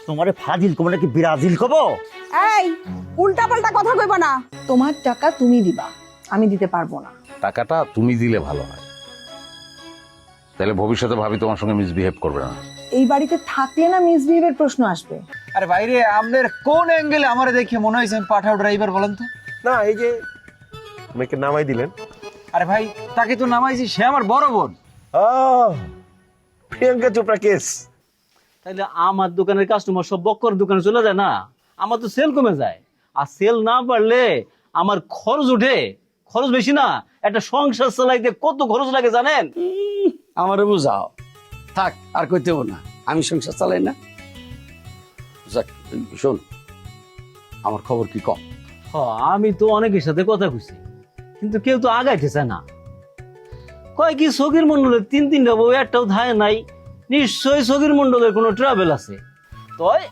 তোমারে ফাজিল কব নাকি ব্রাজিল কব? এই উল্টা পাল্টা কথা কইবা না। তোমার টাকা তুমি দিবা, আমি দিতে পারবো না। টাকাটা তুমি দিলে ভালো হয়, তাহলে ভবিষ্যতে ভাবি তোমার সঙ্গে মিসবিহেভ করবে না। এই বাড়িতে থাকলে না মিসবিহেভের প্রশ্ন আসবে। আরে বাইরে আপনার কোন অ্যাঙ্গেলে আমারে দেখে মনে হয়েছে আমি পাঠাও ড্রাইভার বলেন তো? না এই যে মেয়েকে নামাই দিলেন। আরে ভাই তাকে তো নামাইছি, সে আমার বড় বোন। প্রিয়াঙ্কা চোপড়া কেস। তাইলে আমার দোকানের কাস্টমার সব বক্কর দোকানে চলে যায় না, আমার তো সেল কমে যায়। আর সেল না বাড়লে আমার খরচ ওঠে, খরচ বেশি না। একটা সংসার চালাইতে কত খরচ লাগে জানেন? আমারে বুঝাও, থাক আর কইতে হবো না, আমি সংসার চালাই না। যাক, শোন, আমার খবর কি কম? আমি তো অনেকের সাথে কথা কইছি, কিন্তু কেউ তো আগাইতে চায় না। কয় কি সগির মন্ডলের তিনটা বউ, একটাও ধায় নাই, নিশ্চয়ই সগির মন্ডলের কোনো ট্রাভেল আছে। তয়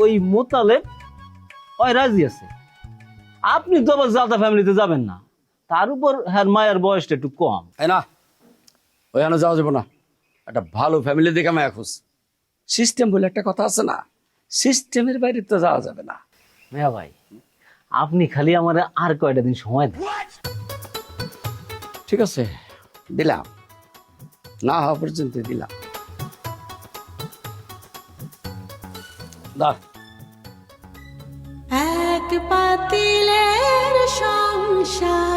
ওই মোতালেব ওই রাজি আছে। আপনি তো আবার জাদা ফ্যামিলিতে যাবেন না, তার উপর হ্যাঁ মায়ের বয়সটা একটু কম। তাই না, ওইখানে যাওয়া যাবো না। একটা ভালো ফ্যামিলি দেখে মায়া খুঁজ। সিস্টেম বলে একটা কথা আছে না, সিস্টেমের বাইরে তো যাওয়া যাবে না। মেয়া ভাই, আপনি খালি আমার আর কয়টা দিন সময় দেন। ঠিক আছে, দিলাম, না হওয়া পর্যন্ত দিলাম। দা এক পাতিলের সংসার।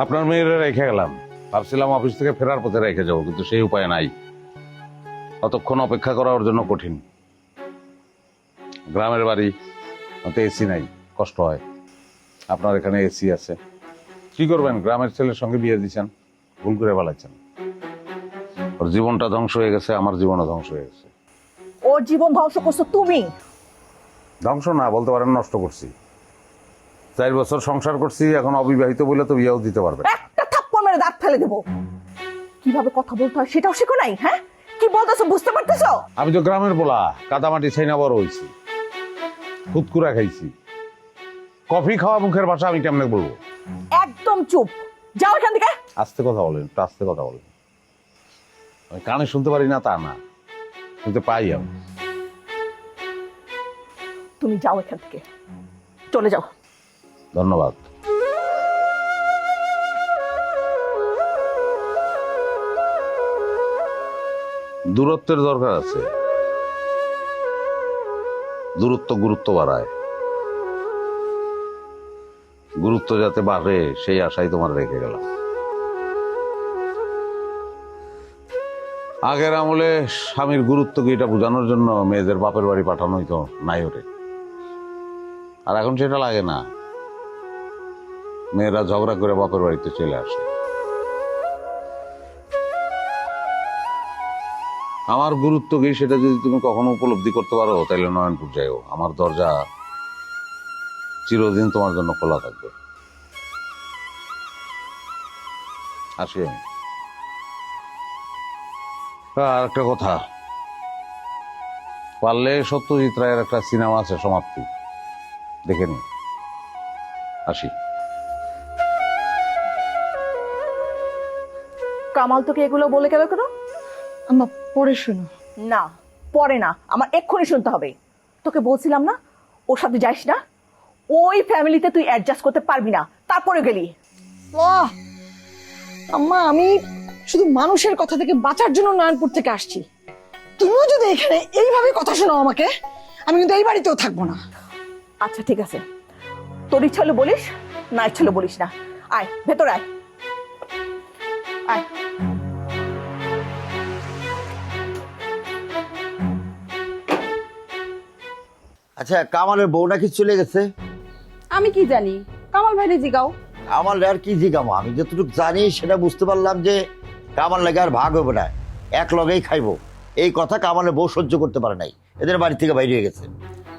আপনার মেয়েরা রেখে গেলাম, ভাবছিলাম অফিস থেকে ফেরার পথে রেখে যাবো, কিন্তু সেই উপায় নাই। অতক্ষণ অপেক্ষা করা ওর জন্য কঠিন। গ্রামের বাড়ি, ওতে এসি নাই, কষ্ট হয়। আপনার এখানে এসি আছে, কি করবেন? গ্রামের ছেলের সঙ্গে বিয়ে দিচ্ছেন, ভুল করে ফেলাচ্ছেন। ওর জীবনটা ধ্বংস হয়ে গেছে, আমার জীবনও ধ্বংস হয়ে গেছে। ওর জীবন ধ্বংস করছো তুমি। ধ্বংস না বলতে পারেন, নষ্ট করছি। 4 বছর সংসার করছি, এখন অবিবাহিত বলে তো বিয়েও দিতে পারবে না। একটা থাপ্পড় মেরে দাঁত ফেলে দেবো। কিভাবে কথা বলতে হয় সেটাও শিখো নাই? হ্যাঁ, কি বলতেছো বুঝতে পারতেছো? আমি তো গ্রামের পোলা, কাদামাটি ছাইনা বড় হয়েছি, খুদকুরা খাইছি। কফি খাওয়া মুখের ভাষা আমি কেমনে বলবো? একদম চুপ, যাও এখান থেকে। আস্তে কথা বলেন, একটু আস্তে কথা বলেন। আমি কানে শুনতে পারি না তা না, শুনতে পাই আমি। তুমি যাও এখান থেকে, চলে যাও। ধন্যবাদ। দূরত্বের দরকার আছে, দূরত্ব গুরুত্ব বাড়ায়। গুরুত্ব যাতে বাড়ে সেই আশাই তোমার রেখে গেলাম। আগের আমলে স্বামীর গুরুত্ব কি এটা বোঝানোর জন্য মেয়েদের বাপের বাড়ি পাঠানো হইতো নাই ওরে, আর এখন সেটা লাগে না। মেয়েরা ঝগড়া করে বাপের বাড়িতে চলে আসে। আমার গুরুত্ব কি সেটা যদি তুমি কখনো উপলব্ধি করতে পারো, তাহলে নয়নপুর যাইও, আমার দরজা চিরদিন তোমার জন্য খোলা থাকবে। আসি আমি। আর একটা কথা, পারলে সত্যজিৎ রায়ের একটা সিনেমা আছে সমাপ্তি, দেখে নি। আসি। কামাল তোকে এগুলো বলে গেল কেন? আম্মা পরে শুনো। না, পরে না, আমার এক্ষুনি শুনতে হবে। তোকে বলছিলাম না ওর সাথে যাইস না, ওই ফ্যামিলিতে তুই অ্যাডজাস্ট করতে পারবি না, তারপরে গেলি। আহ! আম্মা, আমি শুধু মানুষের কথা থেকে বাঁচার জন্য নয়নপুর থেকে আসছি। তুমিও যদি এখানে এইভাবে কথা শোনাও আমাকে, আমি কিন্তু এই বাড়িতেও থাকবো না। আচ্ছা ঠিক আছে, তোর ইচ্ছা হলে বলিস, না ইচ্ছা হলে বলিস না। আয় ভেতরে আয়, আয়। আচ্ছা, কামালের বউ নাকি চলে গেছে? আমি কি জানি, কামাল ভাইরে জিগাও। কামাল আর কি জিগামো, আমি যতটুকু জানি সেটা বুঝতে পারলাম যে কামাল লাগে আর ভাগ হবে না, এক লগেই খাইবো। এই কথা কামালের বউ সহ্য করতে পারে নাই, এদের বাড়ি থেকে বাইরে হয়ে গেছে।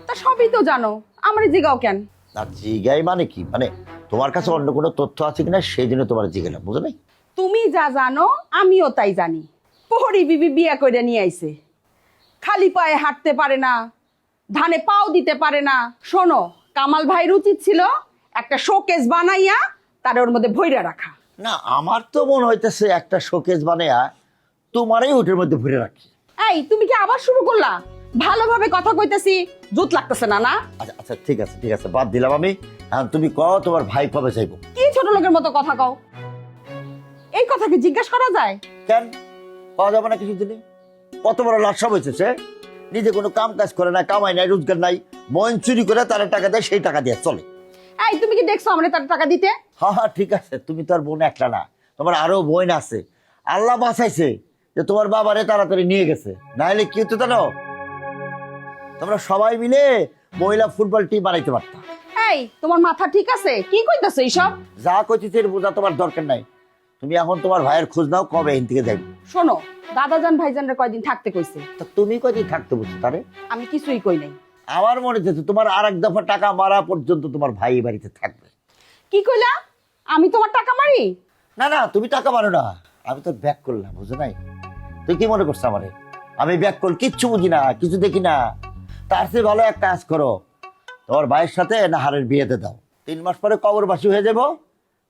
তা সবই তো জানো, আমার জিগাও কেন? না জিগাই মানে কি, মানে তোমার কাছে অন্য কোনো তথ্য আছে কিনা সেই জন্য তোমার জিগেলাম, বুঝো নাই? তুমি যা জানো আমিও তাই জানি। প্রহরী বিবি বিয়া করে নিয়ে আইছে, খালি পায়ে হাঁটতে পারে না, ধানে পাও দিতে পারে না। শোনো, কামাল ভাইয়ের উচিত ছিল একটা শোকেস বানাইয়া তার ওর মধ্যে ভইরা রাখা। না, আমার তো মনে হইতেছে একটা শোকেস বানায়া তোমারই ওটার মধ্যে ভরে রাখি। এই তুমি কি আবার শুরু করলা? ভালোভাবে কথা কইতেছি, জুত লাগতেছে না না? আচ্ছা আচ্ছা, ঠিক আছে ঠিক আছে, বাদ দিলাম আমি। এখন তুমি কও তোমার ভাই কবে চাইবো? কি ছোট লোকের মতো কথা কও? এই কথা কি জিজ্ঞেস করা যায়? কেন পাওয়া যাবে না কিছু দিনই? কত বড় লাটসব হয়েছে সে, নিজে কোনো কাম কাজ করে না, কামাই নাই, রোজগার নাই, মন চুরি করে তারা টাকা দেয়, সেই টাকা দিয়ে চলে। এই তুমি কি দেখছো আমরা তার টাকা দিতে? হ্যাঁ হ্যাঁ, ঠিক আছে, তুমি তো আর বোন একটা না, তোমার আরো বোন আছে। আল্লাহ বাঁচাইছে যে তোমার বাবারে তাড়াতাড়ি নিয়ে গেছে, না হলে কি হতো জানো? তোমরা সবাই মিলে মহিলা ফুটবল টিম বানাইতে পারতা। এই তোমার মাথা ঠিক আছে? কি কইতাছো এইসব? যা কইতেছে এর বোঝা তোমার দরকার নাই। তুমি এখন তোমার ভাইয়ের খোঁজ নাও, কবে এখান থেকে যাইবে। শোনো, দাদাজান ভাইজানরা কয়দিন থাকতে কইছে। তা তুমি কয়দিন থাকতে বলছো তারে? আমি কিছুই কই নাই। আমার মনে হচ্ছে তোমার আর এক দফা টাকা মারা পর্যন্ত তোমার ভাই এই বাড়িতে থাকবে। কি কইলা? আমি তোমার টাকা মারি? না না, তুমি টাকা মারো না, আমি তো ব্যাক করলাম, বুঝো নাই? তুই কি মনে করছো আমারে আমি ব্যাক কল? কিচ্ছু বুঝি না, কিছু দেখি না। তার চেয়ে ভালো এক কাজ করো, তোমার ভাইয়ের সাথে নাহারের বিয়েতে দাও। 3 মাস পরে কবরবাসী হয়ে যাবো,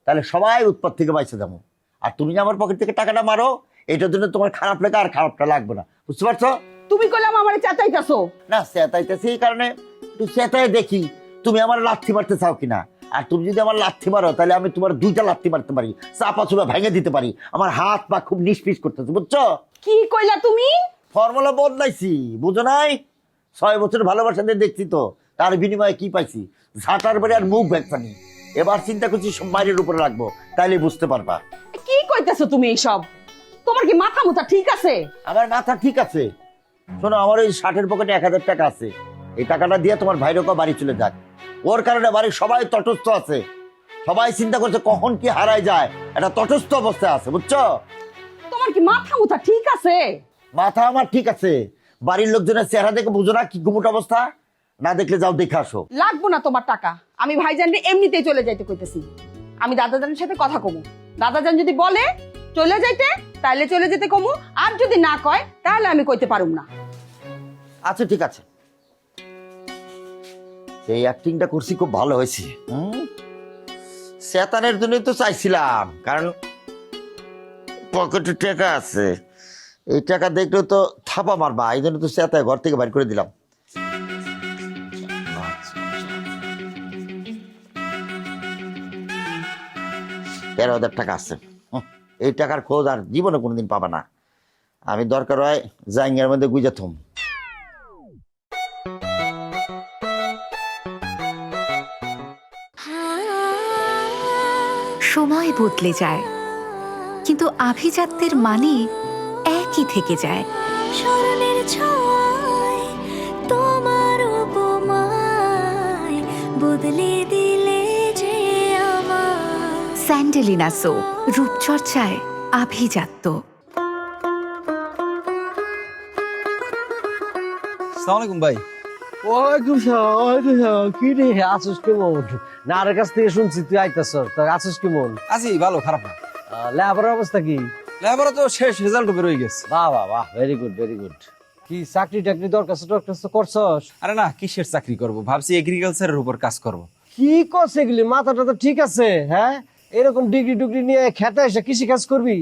তাহলে সবাই উৎপাত থেকে বাইচে যাবো। আর তুমি যে আমার পকেট থেকে টাকাটা মারো, এটার জন্য তোমার খারাপ লাগে, আর খারাপটা লাগবে না, বুঝতে পারছো? তুমি কইলাম আমারে চাচাইতাছো। না, চেতাইতেছি এই কারণে একটু চেতায় দেখি তুমি আমার লাথি মারতে চাও কিনা। আর তুমি যদি আমার লাথি মারো, তাহলে আমি তোমার 2টা লাথি মারতে পারি, চাপা চুপা ভেঙে দিতে পারি। আমার হাত পা খুব নিষ্পিস করতেছে, বুঝছো? কি কইলা তুমি? ফর্মুলা বদলাইছি, বুঝো নাই? 6 বছর ভালোবাসা দিয়ে দেখছি তো, তার বিনিময়ে কি পাইছি? ঝাঁটার বাড়ি আর মুখ ব্যাগপানি। এবার চিন্তা করছি সব মায়ের উপরে রাখবো, তাইলে বুঝতে পারবা। কি কইতাছো তুমি এইসব? তোমার কি মাথা মুথা ঠিক আছে? আমার মাথা ঠিক আছে। শোনো, আমার ওই শার্টের পকেটে 1000 টাকা আছে, এই টাকাটা দিয়ে তোমার ভাইরও বাড়ি চলে যাক। ওর কারণে বাড়ির সবাই তটস্থ আছে, সবাই চিন্তা করছে কখন কি হারায় যায়, এটা তটস্থ অবস্থায় আছে, বুঝছো? তোমার কি মাথা মুথা ঠিক আছে? মাথা আমার ঠিক আছে, বাড়ির লোকজনের চেহারা দেখে বুঝো না কি গুমুট অবস্থা? না দেখলে যাও দেখে আসো। লাগবো না তোমার টাকা, আমি ভাইজানরে এমনিতেই চলে যাইতে কইতেছি। আমি দাদাজানের সাথে কথা কমু, দাদাজান যদি বলে চলে যাইতে তাহলে চলে যেতে কমু, আর যদি না কয় তাহলে আমি কইতে পারুম না। আচ্ছা ঠিক আছে, এই অ্যাক্টিংটা করছি খুব ভালো হয়েছে। শয়তানের জন্যই তো চাইছিলাম, কারণ পকেটে টাকা আছে, এই টাকা দেখলে তো থাপা মারবা, এই জন্য তো শয়তান ঘর থেকে বাইর করে দিলাম। 13,000 টাকা আছে, এই টাকার খোঁজ আর জীবনে কোনোদিন পাবা না। আমি দরকার হয় জাইঙ্গার মধ্যে গুজে থম। সময় বদলে যায়, কিন্তু আভিজাত্যের মানে একই থেকে যায়। স্মরণের ছোঁয়ায় তোমার উপমায় বদলে দিলে যে আমার। স্যান্ডেলিনা সো, রূপচর্চায় আভিজাত্য। আসসালামু আলাইকুম ভাই। ওয়ালাইকুম সালাম। কি রে, আছিস কেমন? না, আর কাছ থেকে শুনছি তুই আইতাছ, তা আছিস কেমন? আছি ভালো, খারাপ না। লেখাপড়ার অবস্থা কি? লেখাপড়া তো শেষ, রেজাল্ট বেরোয় গেছে। বাহ বাহ বাহ, ভেরি গুড ভেরি গুড। কি চাকরি টাকরি দরখাস্ত টরখাস্ত করছস? আরে না, কিসের চাকরি করব, ভাবছি এগ্রিকালচারের উপর কাজ করব। কি করছে এগুলি? মাথাটা তো ঠিক আছে? হ্যাঁ, এরকম ডিগ্রি টুগ্রি নিয়ে খেতে এসে কৃষি কাজ করবি?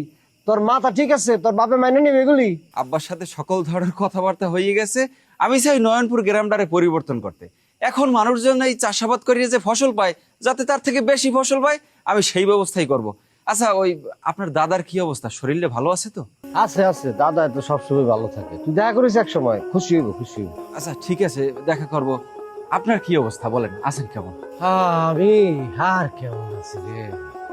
তোর মাথা ঠিক আছে? তোর বাপে মাইনে নেবে এগুলি? আব্বার সাথে সকল ধরনের কথাবার্তা হয়ে গেছে। আমি চাই নয়নপুর গ্রামটারে পরিবর্তন করতে। এখন মানুষজন এই চাষাবাদ করিয়ে যে ফসল পায়, যাতে তার থেকে বেশি ফসল পায়, আমি সেই ব্যবস্থাই করব। আচ্ছা, ওই আপনার দাদার কি অবস্থা? শরীরে ভালো আছে তো? আছে আছে, দাদা তো সবসময় ভালো থাকে। তুই দেখা করিস এক সময়, খুশি হইব খুশি হইব। আচ্ছা ঠিক আছে, দেখা করব। আপনার কি অবস্থা বলেন, আছেন কেমন? আমি আর কেমন আছি রে,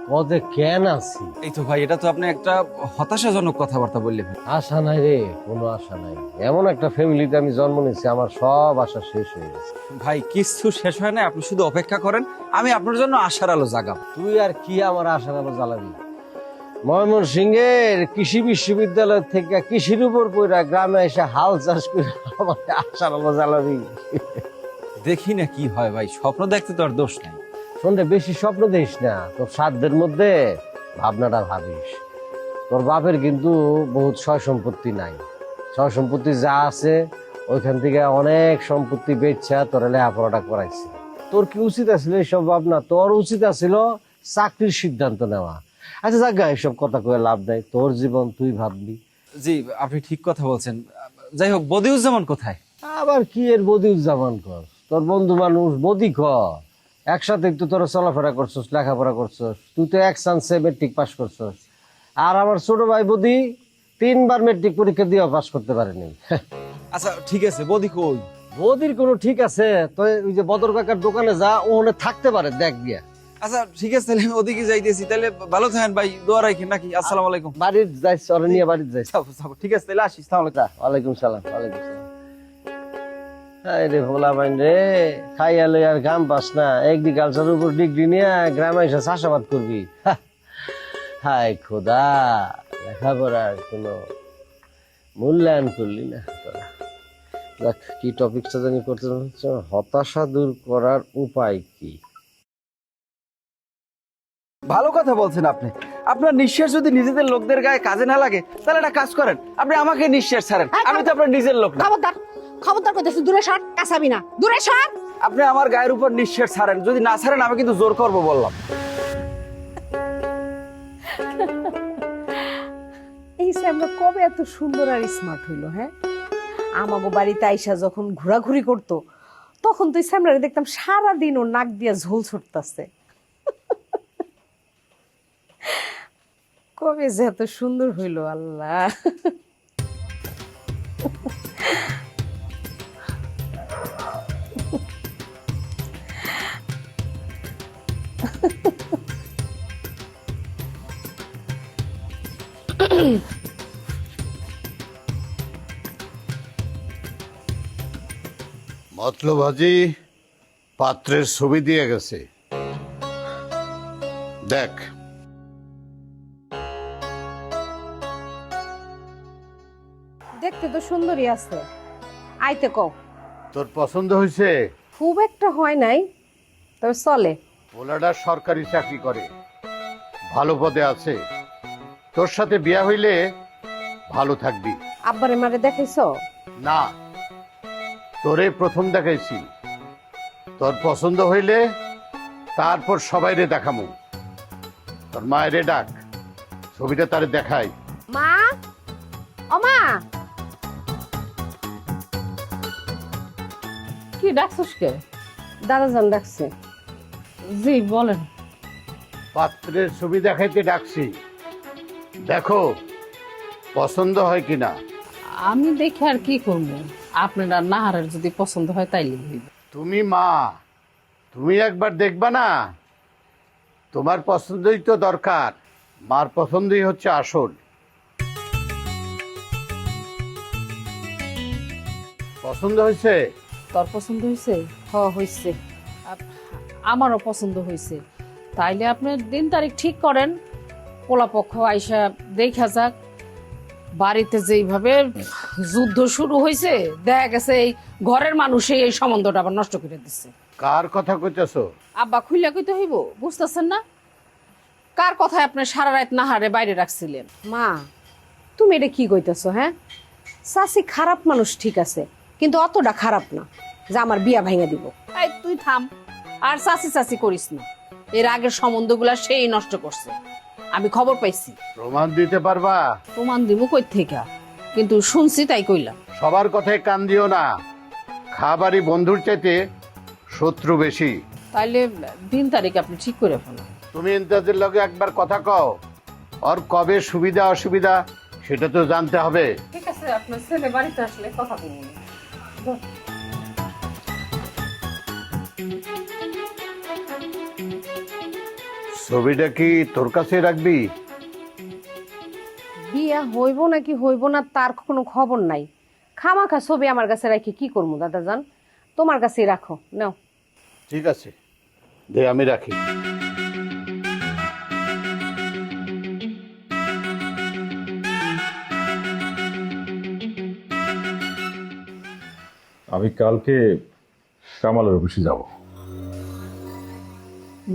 কদে কেন আছি? এই তো ভাই, এটা তো আপনি একটা হতাশাজনক কথাবার্তা বললেন। আশা নাই রে, কোনো আশা নাই। এমন একটা ফ্যামিলিতে আমি জন্ম নিয়েছি, আমার সব আশা শেষ হয়ে গেছে। ভাই, কিছু শেষ হয় না, আপনি শুধু অপেক্ষা করেন, আমি আপনার জন্য আশার আলো জাগাব। তুই আর কি আমার আশার আলো জ্বালাবি? ময়মনসিংহের কৃষি বিশ্ববিদ্যালয় থেকে কৃষির উপর পড়া গ্রামে এসে হাল চাষ করে আমার আশার আলো জ্বালাবি? দেখি না কি হয় ভাই, স্বপ্ন দেখতে তো আর দোষ নাই। শোনে, বেশি স্বপ্ন দিস না, তোর সাধ্যের মধ্যে ভাবনাটা ভাবিস। তোর বাপের কিন্তু বহুত সয় সম্পত্তি নাই, সয় সম্পত্তি যা আছে ওইখান থেকে অনেক সম্পত্তি বেচছা তোর লেখাপড়াটা করাইছে। তোর কি উচিত আছিল এইসব ভাবনা? তোর উচিত আছিল চাকরির সিদ্ধান্ত নেওয়া। আচ্ছা জাগা, এসব কথা কয়ে লাভ নাই, তোর জীবন তুই ভাববি। জি, আপনি ঠিক কথা বলছেন। যাই হোক, বদিউজ্জামান কোথায়? আবার কি এর বদিউজ্জামান কর, তোর বন্ধু মানুষ, বদি কর। একসাথে তো তোরা চলাফেরা করছস, লেখাপড়া করছস, তুই তো এক চান্সে মেট্রিক পাস করছস। আর আমার ছোট ভাই বদি 3বার মেট্রিক পরীক্ষা দিয়ে পাস করতে পারেনি। আচ্ছা ঠিক আছে, বদি কই? বদির কোনো ঠিক আছে? তো ওই যে বদর কাকার দোকানে যা, ওখানে থাকতে পারে, দেখ গিয়া। আচ্ছা ঠিক আছে, তাহলে আমি ওদিকে যাইতেছি। তাহলে ভালো থাকেন ভাই, দোয়া রাখেন নাকি? আসসালামু আলাইকুম। বাড়ির যাইস, ওরা নিয়ে বাড়ির যাইস। ঠিক আছে, তাহলে আসিস। আসসালামু আলাইকুম। ওয়ালাইকুম সালাম। ওয়ালাইকুম সালাম। হাই রে ভোলা বাইন রে, খাইয়া লই আর গাম পাস না, এগ্রিকালচারের উপর ডিগ্রি নিয়ে গ্রামে এসে চাষাবাদ করবি। হাই খোদা, লেখাপড়ার কোনো মূল্যায়ন করলি না তোরা। দেখ কি টপিকটা জানি করতে হচ্ছে, হতাশা দূর করার উপায় কি? ভালো কথা বলছেন আপনি। আপনার নিঃশ্বাস যদি নিজেদের লোকদের গায়ে কাজে না লাগে, তাহলে একটা কাজ করেন, আপনি আমাকে নিঃশ্বাস ছাড়েন। আমি তো আপনার নিজের লোক না। খবরদার, খবরদার কইতেছি, দূরে সর, কাছাবি না, দূরে সর। আপনি আমার গায়ের উপর নিঃশ্বাস ছাড়েন, যদি না ছাড়েন আমি কিন্তু জোর করবো বললাম। এই আমরা কবে এত সুন্দর আর স্মার্ট হইলো? হ্যাঁ, আমাগো বাড়িতে আইসা যখন ঘোরাঘুরি করতো, তখন তো স্যামরারে দেখতাম সারাদিন ওর নাক দিয়া ঝোল ছুটতেছে। কবে যে এত সুন্দর হইলো আল্লাহ। মতলবাজি পাত্রের ছবি দিয়ে গেছে, দেখ। দেখতে তো সুন্দরই আছে, আইতে কও। তোর পছন্দ হয়েছে? খুব একটা হয় নাই, তবে চলে। পোলাডা সরকারি চাকরি করে, ভালো পদে আছে, তোর সাথে বিয়া হইলে ভালো থাকবি। আব্বারে মারে দেখাইছো? না, তোরে প্রথম দেখাইছি। তোর পছন্দ হইলে তারপর সবাইরে দেখামু। তোর মায়েরে ডাক, ছবিটা তারে দেখাই। মা, ও মা। কি ডাকছস কে? দাদাজান ডাকছে। জি বলেন। পাত্রের ছবি দেখাইতে ডাকছি, দেখো পছন্দ হয় কিনা। আমি দেখে আর কি করবো, আপনার আর নাহারের যদি পছন্দ হয় তাইলে হইবে। তুমি মা, তুমি একবার দেখবা না? তোমার পছন্দই তো দরকার, মার পছন্দই হচ্ছে আসল। পছন্দ হয়েছে? তোর পছন্দ হয়েছে? হ হয়েছে, আমারও পছন্দ হয়েছে। তাইলে আপনি দিন তারিখ ঠিক করেন, পোলাপক্ষ আইসা দেখা যাক। বাড়িতে যেইভাবে যুদ্ধ শুরু হয়েছে, দেখা গেছে এই ঘরের মানুষই এই সম্বন্ধটা আবার নষ্ট করে দিচ্ছে। কার কথা কইতেছো? আব্বা খুইলা কইতে হইব, বুঝতেছেন না? কার কথায় আপনি সারা রাত নাহারে বাইরে রাখছিলেন? মা, তুমি এটা কি কইতেছো? হ্যাঁ, চাচি খারাপ মানুষ ঠিক আছে, কিন্তু অতটা খারাপ না যে আমার বিয়া ভাঙা দিব। এই তুই থাম, আর চাচি চাচি করিস না। এর আগের সম্বন্ধগুলা সেই নষ্ট করছে, আমি খবর পাইছি। প্রমাণ দিতে পারবা? প্রমাণ দিব কই থেকে, কিন্তু শুনছি তাই কইলাম। সবার কথায় কান দিও না, খাবারই বন্ধুর চাইতে শত্রু বেশি। তাইলে দিন তারিখ আপনি ঠিক করে ফেলেন। তুমি ইন্তাজের লগে একবার কথা কও, ওর কবে সুবিধা অসুবিধা সেটা তো জানতে হবে। ঠিক আছে, আপনার ছেলে বাড়িতে আসলে কথা বলুন। ছবিটা কি তোর কাছে রাখবি? বিয়া হইব নাকি হইব না তার কোনো খবর নাই। খামাখা ছবি আমার কাছে রাখি কি করবো দাদাজান? তোমার কাছেই রাখো, নাও। ঠিক আছে, দে আমি রাখি। আমি কালকে কামালের অফিসে যাব।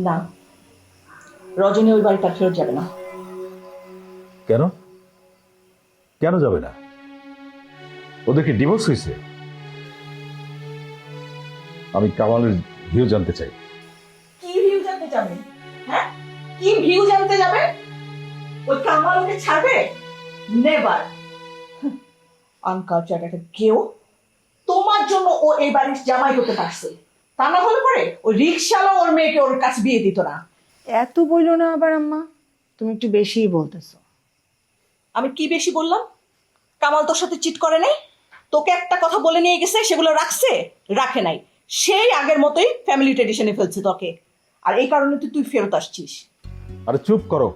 না, রজনী ওই বাড়িটা ফেরত যাবে না। কেন? কেন যাবে না? ওদের কি ডিভোর্স হয়েছে? আমি কামালের ভিউ জানতে চাই। কি ভিউ জানতে যাবে? হ্যাঁ, কি ভিউ জানতে যাবে? ওই কামাল ওকে ছাড়বে? নেভার। আনকালচার একটা কেউ, তোমার জন্য ও এই বাড়ির জামাই হতে পারছে, তা না হলে পরে ওই রিক্সাওয়ালা ওর মেয়েকে ওর কাছে বিয়ে দিত না। এত বইলো না আবার আম্মা, তুমি একটু বেশিই বলতেছো। আমি কি বেশি বললাম? কামাল তোর সাথে চিট করে নাই? তোকে একটা কথা বলে নিয়ে গেছে, সেগুলো রাখছে? রাখে নাই। সেই আগের মতোই ফ্যামিলি ট্রেডিশনে ফেলছে তোকে, আর এই কারণে তুই ফেরত আসছিস। আরে চুপ করো,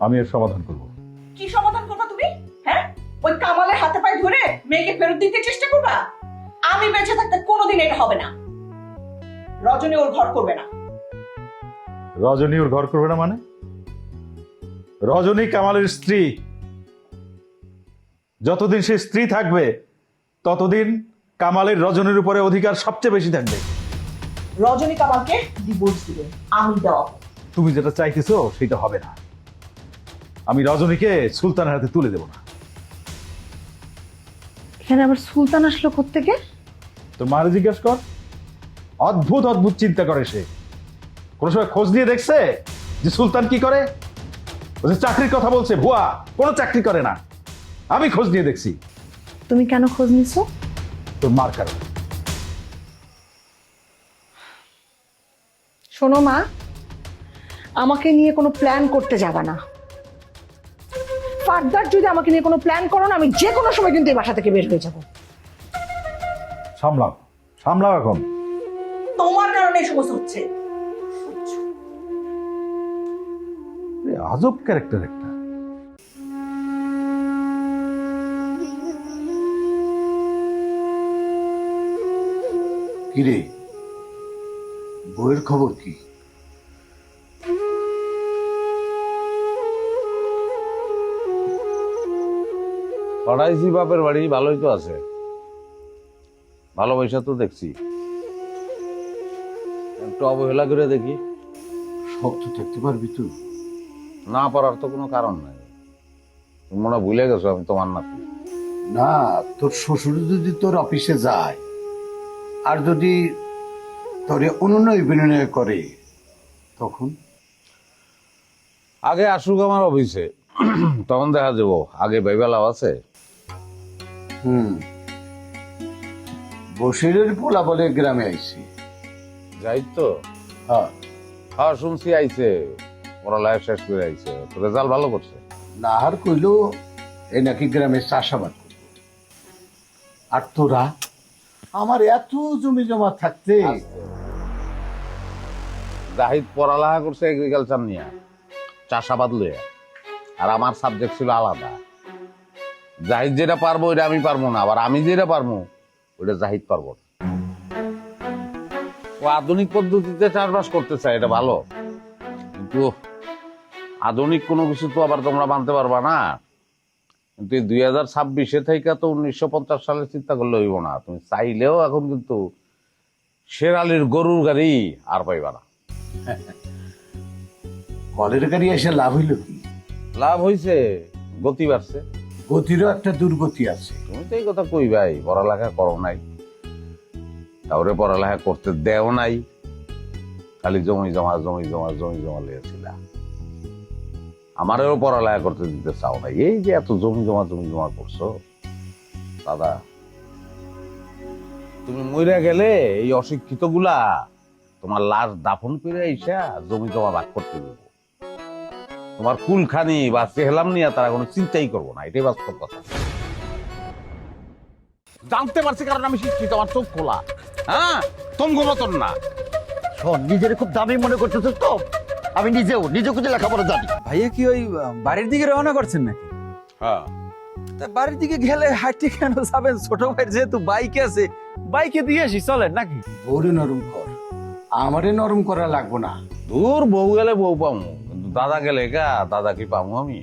আমি এর সমাধান করব। কি সমাধান করবা তুমি? হ্যাঁ, ওই কামালের হাতে পায়ে ধরে মেয়েকে ফেরত দিতে চেষ্টা করবা? আমি বেঁচে থাকতে কোনোদিন এটা হবে না। রজনী ওর ঘর করবে না। রজনী ওর ঘর করবে না মানে? রজনী কামালের স্ত্রী। যতদিন সে স্ত্রী থাকবে ততদিন কামালের রজনীর উপরে অধিকার সবচেয়ে বেশি থাকবে। রজনী কামালকে ডিভোর্স দিবে, আমি দাও। তুমি যেটা চাইতেছো সেটা হবে না। আমি রজনীকে সুলতানের হাতে তুলে দেব না। এখানে আবার সুলতান আসলো কোত্থেকে? তোর মারে জিজ্ঞাসা কর। অদ্ভুত অদ্ভুত চিন্তা করে সে। কোনো সময় খোঁজ নিয়ে দেখছে যে সুলতান কি করে? ও যে চাকরির কথা বলছে, ভুয়া, কোনো চাকরি করে না। আমি খোঁজ নিয়ে দেখছি। তুমি কেন খোঁজ নিছো? তোর মার কারণে। শোনো মা, আমাকে নিয়ে কোনো প্ল্যান করতে যাবা না। ফার্দার যদি আমাকে নিয়ে কোনো প্ল্যান করো না, আমি যে কোনো সময় কিন্তু এই বাসা থেকে বের হয়ে যাবো। সামলাও, সামলাও এখন। তোমার কারণে এই সমস্যা হচ্ছে। আজব ক্যারেক্টার একটা। কিরে, বইয়ের খবর কি? পাঠাইছি বাপের বাড়ি, ভালোই তো আছে, ভালোবাসা তো দেখছি, একটু অবহেলা করে দেখি। শক্ত থাকতে পারবি তুই? না পারার তো কোনো কারণ নাই। তুমি মনে হয় ভুলে গেছো আমি তোমার নাতি। না, তোর শ্বশুর যদি তোর অফিসে যায় আর যদি তোরে অনুনয় বিনয় করে তখন? আগে আসুক আমার অফিসে, তখন দেখা যাবো। আগে ভাইবেলাও আছে। বসিরের পোলা বলে গ্রামে আইছি। যাই তো। হ্যাঁ হ্যাঁ, শুনছি আইছে, পড়ালেখা শেষ করে আইছে, রেজাল্ট ভালো করছে। নাহার কইল এই নাকি গ্রামে চাষাবাদ করব। আর তোরা, আমার এত জমি জমা থাকতে। জাহিদ পড়ালেখা করছে এগ্রিকালচার নিয়ে, চাষাবাদ লইয়া, আর আমার সাবজেক্ট ছিল আলাদা। জাহিদ যেটা পারবো ওইটা আমি পারবো না, আবার আমি যেটা পারবো ওইটা জাহিদ পারবো না। ও আধুনিক পদ্ধতিতে চাষবাস করতে চায়, এটা ভালো, কিন্তু আধুনিক কোনো কিছু তো আবার তোমরা মানতে পারবা না। কিন্তু এই 2026 থেকে তো 1950 সালের চিন্তা করলে হইব না। তুমি চাইলেও এখন কিন্তু শেরালির গরুর গাড়ি আর পাইবা না। কলের গাড়ি এসে লাভ হইল কি? লাভ হইছে, গতি বাড়ছে। গতিরও একটা দুর্গতি আছে। তুমি তো এই কথা কই ভাই, পড়ালেখা করো নাই, কাউরে পড়ালেখা করতে দেও নাই, খালি জমি জমা জমি জমা জমি জমা লিয়েছিলা। আমারও পড়ালেখা করতে দিতে চাও না, এই যে এত জমি জমা করছো। দাদা, তুমি মইরা গেলে এই অশিক্ষিত গুলা তোমার লাশ দাফন করে আইসা জমি জমা ভাগ করতে দেবো। তোমার কুলখানি বা চেহলাম নিয়ে তারা কোনো চিন্তাই করবো না, এটাই বাস্তব কথা। জানতে পারছি কারণ আমি শিক্ষিত, আমার চোখ খোলা। হ্যাঁ, তঙ্গ মতন না। শোন, নিজের খুব দামি মনে করতেছিস তো? আমি নিজেও কিছু লেখাপড়া জানি। ভাইয়া কি ওই বাড়ির দিকে রওনা করছেন নাকি? হ্যাঁ। তা বাড়ির দিকে গেলে হাঁটতে কেন যাবেন? ছোট ভাইয়ের যেহেতু বাইক আছে, বাইকে দিয়ে আসি, চলেন নাকি? বউরে নরম কর, আমারে নরম করা লাগবো না। দূর, বউ গেলে বউ পামু, কিন্তু দাদা গেলে দাদা কি পামু আমি?